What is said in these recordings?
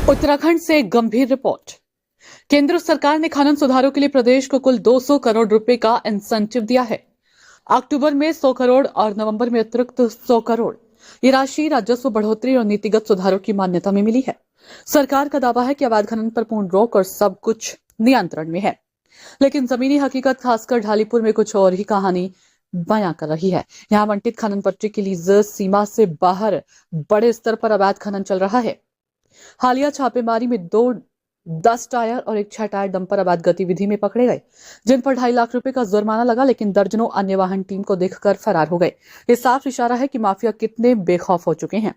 उत्तराखंड से एक गंभीर रिपोर्ट। केंद्र सरकार ने खनन सुधारों के लिए प्रदेश को कुल 200 करोड़ रुपए का इंसेंटिव दिया है। अक्टूबर में 100 करोड़ और नवंबर में अतिरिक्त 100 करोड़। ये राशि राजस्व बढ़ोतरी और नीतिगत सुधारों की मान्यता में मिली है। सरकार का दावा है कि अवैध खनन पर पूर्ण रोक और सब कुछ नियंत्रण में है, लेकिन जमीनी हकीकत खासकर ढालीपुर में कुछ और ही कहानी बयां कर रही है। यहाँ आवंटित खनन पट्टी की लीज सीमा से बाहर बड़े स्तर पर अवैध खनन चल रहा है। हालिया छापेमारी में 10 टायर और एक 6 टायर डंपर अवैध गतिविधि में पकड़े गए, जिन पर 2.5 लाख रुपए का जुर्माना लगा, लेकिन दर्जनों अन्य वाहन टीम को देखकर फरार हो गए। ये साफ इशारा है कि माफिया कितने बेखौफ हो चुके हैं।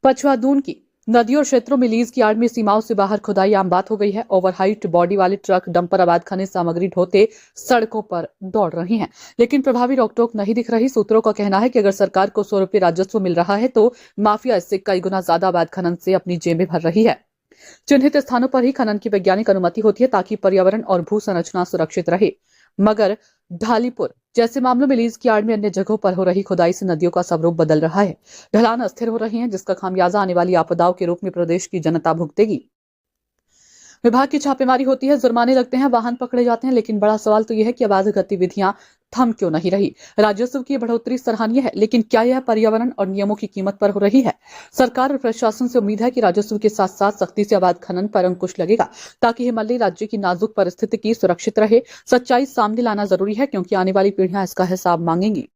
पछुआ दून की नदियों और क्षेत्रों में लीज की आड़ में सीमाओं से बाहर खुदाई आम बात हो गई है। ओवरहाइट बॉडी वाले ट्रक डंपर अवैध खनिज सामग्री ढोते सड़कों पर दौड़ रही हैं, लेकिन प्रभावी रोकटोक नहीं दिख रही। सूत्रों का कहना है कि अगर सरकार को 100 रुपये राजस्व मिल रहा है तो माफिया इससे कई गुना ज्यादा अवैध खनन से अपनी जेबें भर रही है। चिन्हित स्थानों पर ही खनन की वैज्ञानिक अनुमति होती है ताकि पर्यावरण और भू संरचना सुरक्षित रहे, मगर ढालीपुर जैसे मामलों में लीज की आड़ में अन्य जगहों पर हो रही खुदाई से नदियों का स्वरूप बदल रहा है। ढलान अस्थिर हो रही है, जिसका खामियाजा आने वाली आपदाओं के रूप में प्रदेश की जनता भुगतेगी। विभाग की छापेमारी होती है, जुर्माने लगते हैं, वाहन पकड़े जाते हैं, लेकिन बड़ा सवाल तो यह है कि अवैध गतिविधियां थम क्यों नहीं रही। राजस्व की बढ़ोतरी सराहनीय है, लेकिन क्या यह पर्यावरण और नियमों की कीमत पर हो रही है? सरकार और प्रशासन से उम्मीद है कि राजस्व के साथ साथ सख्ती से अवैध खनन पर अंकुश लगेगा, ताकि हिमालयी राज्य की नाजुक परिस्थिति की सुरक्षित रहे। सच्चाई सामने लाना जरूरी है, क्योंकि आने वाली पीढ़ियां इसका हिसाब मांगेंगी।